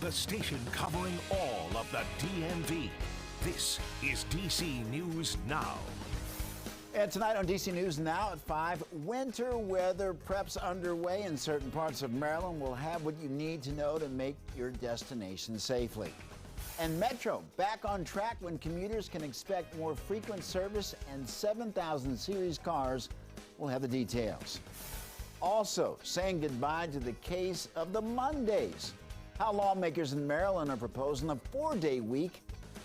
the station covering all of the DMV. This is DC News Now. And tonight on DC News Now at 5, winter weather preps underway in certain parts of Maryland. We'll have what you need to know to make your destination safely. And Metro back on track when commuters can expect more frequent service and 7,000 series cars. We'll have the details. Also, saying goodbye to the case of the Mondays. How lawmakers in Maryland are proposing a 4-day week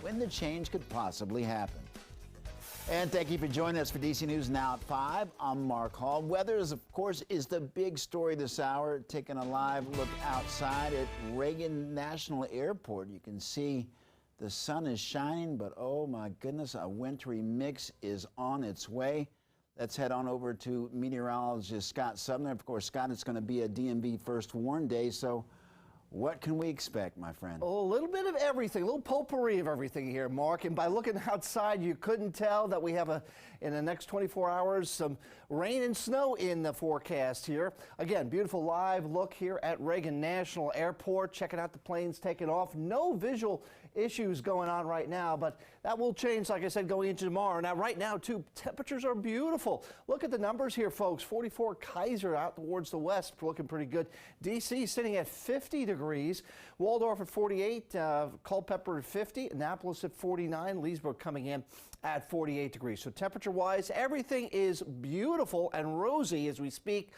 when the change could possibly happen. And thank you for joining us for DC News Now at 5. I'm Mark Hall. Weather, of course, is the big story this hour. Taking a live look outside at Reagan National Airport. You can see the sun is shining, but oh my goodness, a wintry mix is on its way. Let's head on over to meteorologist Scott Sumner. Of course, Scott, it's going to be a DMV First Warn Day, so what can we expect, my friend? A little bit of everything, a little potpourri of everything here, Mark. And by looking outside, you couldn't tell that we have, in the next 24 hours, some rain and snow in the forecast here. Again, beautiful live look here at Reagan National Airport. Checking out the planes taking off. No visual issues going on right now, but that will change, like I said, going into tomorrow. Now, right now, too, temperatures are beautiful. Look at the numbers here, folks. 44 Kaiser out towards the west, looking pretty good. D.C. sitting at 50 degrees. Waldorf at 48, Culpeper at 50, Annapolis at 49, Leesburg coming in at 48 degrees. So temperature-wise, everything is beautiful and rosy as we speak.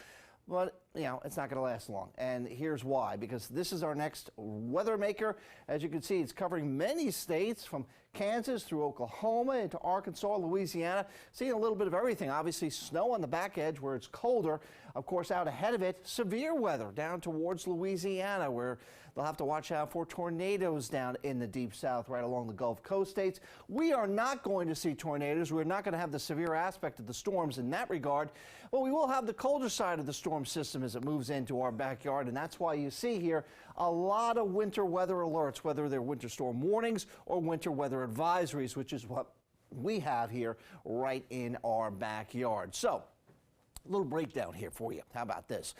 But, you know, it's not going to last long. And here's why. Because this is our next weather maker. As you can see, it's covering many states from Kansas through Oklahoma into Arkansas, Louisiana. Seeing a little bit of everything. Obviously, snow on the back edge where it's colder. Of course, out ahead of it, severe weather down towards Louisiana where they'll have to watch out for tornadoes down in the deep south right along the Gulf Coast states. We are not going to see tornadoes. We're not going to have the severe aspect of the storms in that regard. But we will have the colder side of the storm system as it moves into our backyard. And that's why you see here a lot of winter weather alerts, whether they're winter storm warnings or winter weather advisories, which is what we have here right in our backyard. So, a little breakdown here for you. How about this?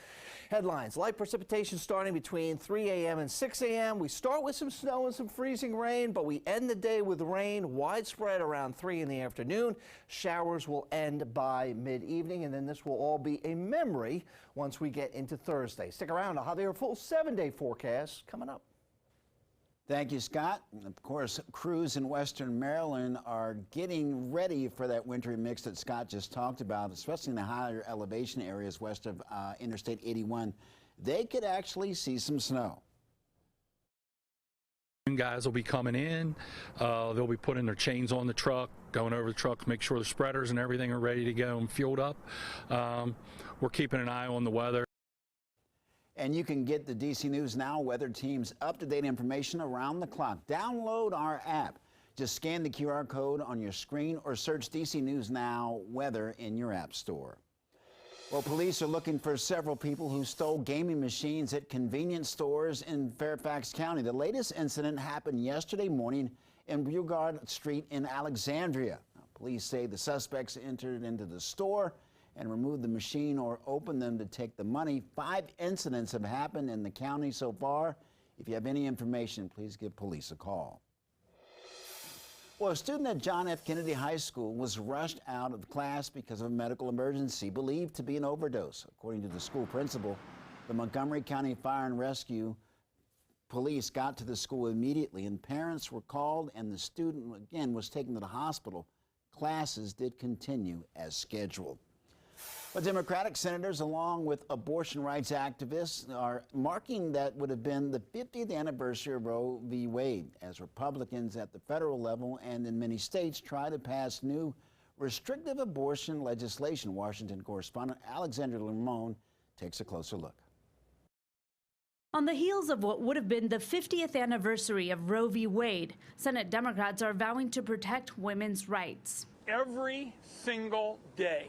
Headlines. Light precipitation starting between 3 a.m. and 6 a.m. We start with some snow and some freezing rain, but we end the day with rain widespread around 3 in the afternoon. Showers will end by mid-evening, and then this will all be a memory once we get into Thursday. Stick around. I'll have your full 7-day forecast coming up. Thank you, Scott. Of course, crews in western Maryland are getting ready for that wintry mix that Scott just talked about, especially in the higher elevation areas west of Interstate 81. They could actually see some snow. Guys will be coming in. They'll be putting their chains on the truck, going over the truck, make sure the spreaders and everything are ready to go and fueled up. We're keeping an eye on the weather. And you can get the DC News Now weather team's up-to-date information around the clock. Download our app. Just scan the QR code on your screen or search DC News Now weather in your app store. Well, police are looking for several people who stole gaming machines at convenience stores in Fairfax County. The latest incident happened yesterday morning in Beauregard Street in Alexandria. Now, police say the suspects entered into the store and remove the machine or open them to take the money. 5 incidents have happened in the county so far. If you have any information, please give police a call. Well, a student at John F. Kennedy High School was rushed out of class because of a medical emergency believed to be an overdose. According to the school principal, the Montgomery County Fire and Rescue Police got to the school immediately, and parents were called, and the student, again, was taken to the hospital. Classes did continue as scheduled. But Democratic senators, along with abortion rights activists, are marking that would have been the 50th anniversary of Roe v. Wade, as Republicans at the federal level and in many states try to pass new restrictive abortion legislation. Washington correspondent Alexandra Limon takes a closer look. On the heels of what would have been the 50th anniversary of Roe v. Wade, Senate Democrats are vowing to protect women's rights. Every single day,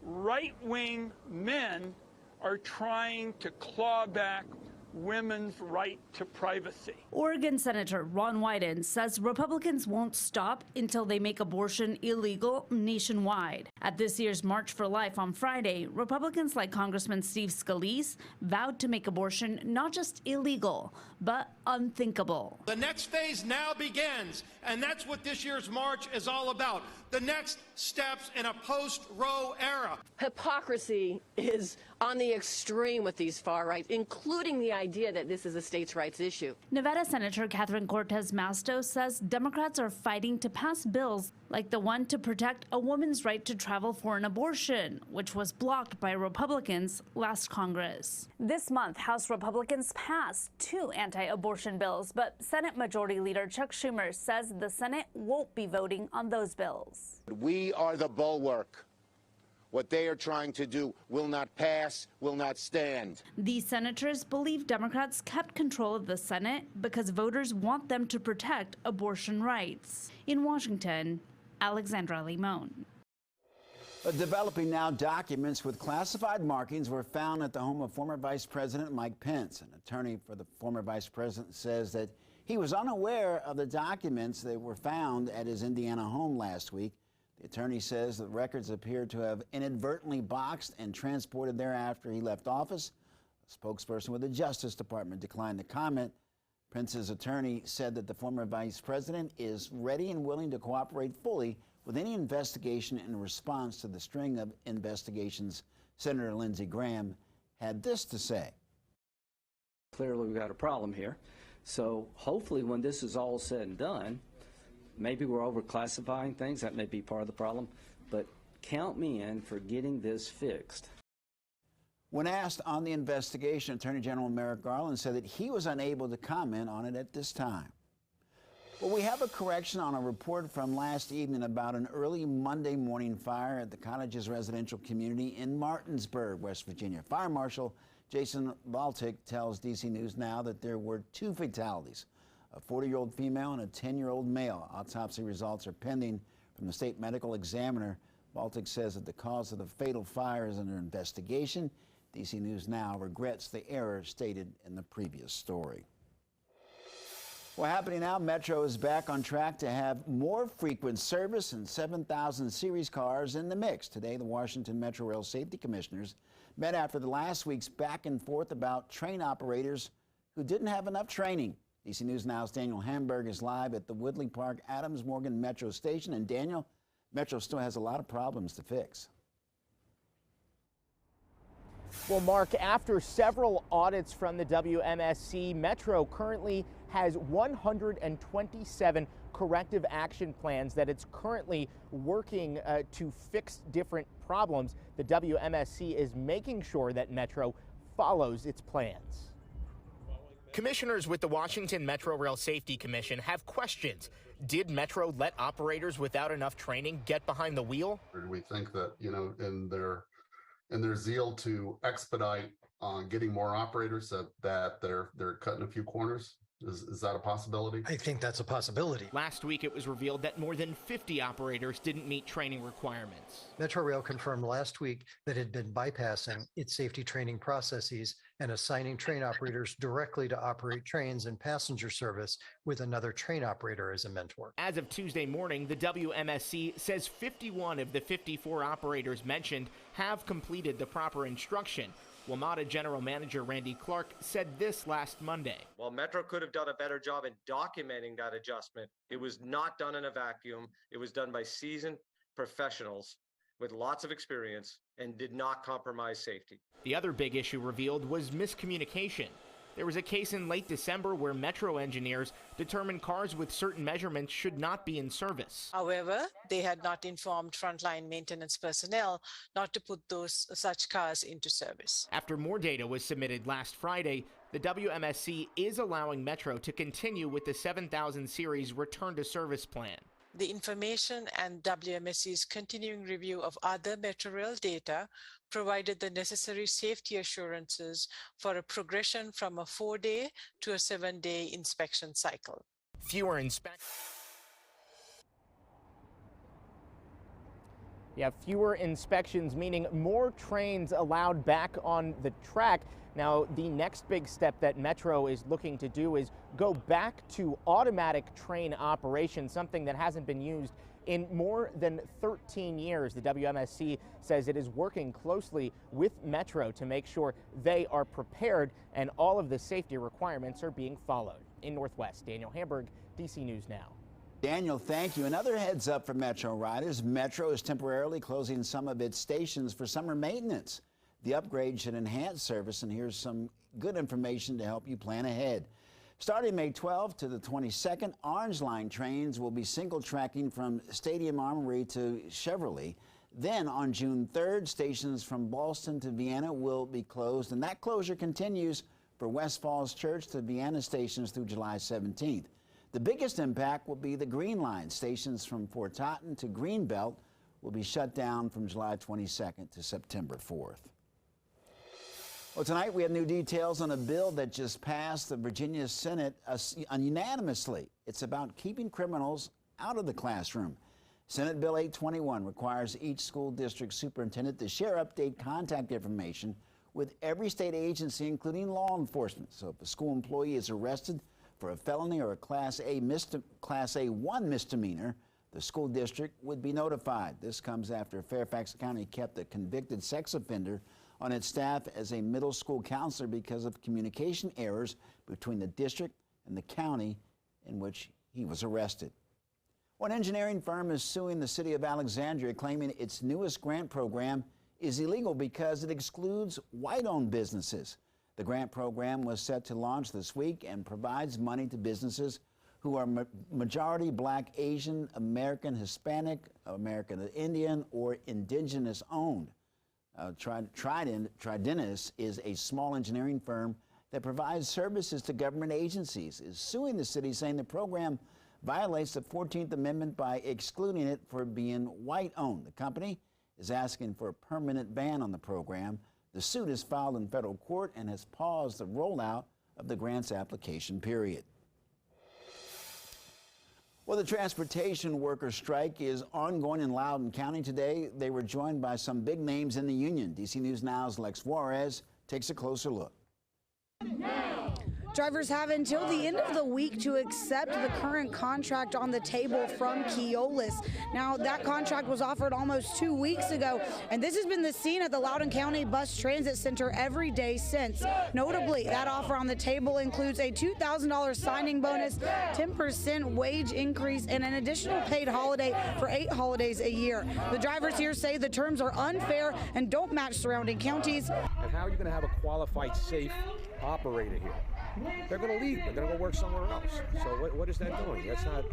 right-wing men are trying to claw back women's right to privacy. Oregon Senator Ron Wyden says Republicans won't stop until they make abortion illegal nationwide. At this year's March for Life on Friday, Republicans like Congressman Steve Scalise vowed to make abortion not just illegal, but unthinkable. The next phase now begins, and that's what this year's march is all about. The next steps in a post-Roe era. Hypocrisy is on the extreme with these far right, including the idea that this is a states' rights issue. Nevada Senator Catherine Cortez Masto says Democrats are fighting to pass bills like the one to protect a woman's right to travel for an abortion, which was blocked by Republicans last Congress. This month, House Republicans passed 2 anti-abortion bills, but Senate Majority Leader Chuck Schumer says the Senate won't be voting on those bills. We are the bulwark. What they are trying to do will not pass, will not stand. These senators believe Democrats kept control of the Senate because voters want them to protect abortion rights. In Washington, Alexandra Limon. Developing now, documents with classified markings were found at the home of former Vice President Mike Pence. An attorney for the former Vice President says that he was unaware of the documents that were found at his Indiana home last week. The attorney says that records appear to have inadvertently boxed and transported there after he left office. A spokesperson with the Justice Department declined to comment. Pence's attorney said that the former vice president is ready and willing to cooperate fully with any investigation in response to the string of investigations. Senator Lindsey Graham had this to say. Clearly, we've got a problem here. So hopefully when this is all said and done, maybe we're overclassifying things. That may be part of the problem. But count me in for getting this fixed. When asked on the investigation, Attorney General Merrick Garland said that he was unable to comment on it at this time. Well, we have a correction on a report from last evening about an early Monday morning fire at the cottage's residential community in Martinsburg, West Virginia. Fire Marshal Jason Baltic tells DC News Now that there were 2 fatalities, a 40-year-old female and a 10-year-old male. Autopsy results are pending from the state medical examiner. Baltic says that the cause of the fatal fire is under investigation. DC News Now regrets the error stated in the previous story. Well, happening now, Metro is back on track to have more frequent service and 7,000 series cars in the mix. Today, the Washington Metro Rail Safety Commissioners met after the last week's back and forth about train operators who didn't have enough training. DC News Now's Daniel Hamburg is live at the Woodley Park Adams Morgan Metro Station. And Daniel, Metro still has a lot of problems to fix. Well, Mark, after several audits from the WMSC, Metro currently has 127 corrective action plans that it's currently working to fix different problems. The WMSC is making sure that Metro follows its plans. Commissioners with the Washington Metro Rail Safety Commission have questions. Did Metro let operators without enough training get behind the wheel? We think that, in their zeal to expedite getting more operators, that they're cutting a few corners. Is that a possibility? I think that's a possibility. Last week, it was revealed that more than 50 operators didn't meet training requirements. Metro Rail confirmed last week that it had been bypassing its safety training processes and assigning train operators directly to operate trains and passenger service with another train operator as a mentor. As of Tuesday morning, the WMSC says 51 of the 54 operators mentioned have completed the proper instruction. WMATA General Manager Randy Clark said this last Monday. While Metro could have done a better job in documenting that adjustment, it was not done in a vacuum. It was done by seasoned professionals with lots of experience and did not compromise safety. The other big issue revealed was miscommunication. There was a case in late December where Metro engineers determined cars with certain measurements should not be in service. However, they had not informed frontline maintenance personnel not to put such cars into service. After more data was submitted last Friday, the WMSC is allowing Metro to continue with the 7,000 series return to service plan. The information and WMSC's continuing review of other Metro Rail data provided the necessary safety assurances for a progression from a 4-day to a 7-day inspection cycle. Fewer inspections. Yeah, fewer inspections, meaning more trains allowed back on the track. Now, the next big step that Metro is looking to do is go back to automatic train operation, something that hasn't been used in more than 13 years. The WMSC says it is working closely with Metro to make sure they are prepared and all of the safety requirements are being followed. In Northwest, Daniel Hamburg, DC News Now. Daniel, thank you. Another heads up for Metro riders. Metro is temporarily closing some of its stations for summer maintenance. The upgrade should enhance service, and here's some good information to help you plan ahead. Starting May 12th to the 22nd, Orange Line trains will be single tracking from Stadium Armory to Chevrolet. Then on June 3rd, stations from Ballston to Vienna will be closed, and that closure continues for West Falls Church to Vienna stations through July 17th. The biggest impact will be the Green Line. Stations from Fort Totten to Greenbelt will be shut down from July 22nd to September 4th. Well, tonight we have new details on a bill that just passed the Virginia Senate unanimously. It's about keeping criminals out of the classroom. Senate Bill 821 requires each school district superintendent to share update contact information with every state agency, including law enforcement. So if a school employee is arrested for a felony or a Class A1 misdemeanor, the school district would be notified. This comes after Fairfax County kept a convicted sex offender on its staff as a middle school counselor because of communication errors between the district and the county in which he was arrested. One engineering firm is suing the city of Alexandria, claiming its newest grant program is illegal because it excludes white-owned businesses. The grant program was set to launch this week and provides money to businesses who are majority Black, Asian, American, Hispanic, American Indian, or indigenous owned. Tridentis is a small engineering firm that provides services to government agencies, is suing the city, saying the program violates the 14th Amendment by excluding it for being white-owned. The company is asking for a permanent ban on the program. The suit is filed in federal court and has paused the rollout of the grant's application period. Well, the transportation worker strike is ongoing in Loudoun County today. They were joined by some big names in the union. DC News Now's Lex Juarez takes a closer look. Drivers have until the end of the week to accept the current contract on the table from Keolis. Now, that contract was offered almost 2 weeks ago, and this has been the scene at the Loudoun County Bus Transit Center every day since. Notably, that offer on the table includes a $2,000 signing bonus, 10% wage increase, and an additional paid holiday for 8 holidays a year. The drivers here say the terms are unfair and don't match surrounding counties. And how are you going to have a qualified, safe operator here? They're going to leave. They're going to go work somewhere else. So what is that doing? That's not,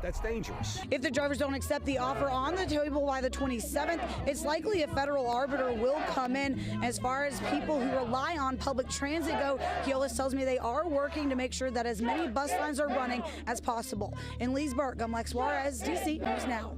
that's dangerous. If the drivers don't accept the offer on the table by the 27th, it's likely a federal arbiter will come in. As far as people who rely on public transit go, Keolis tells me they are working to make sure that as many bus lines are running as possible. In Leesburg, I'm Lex Juarez, DC News Now.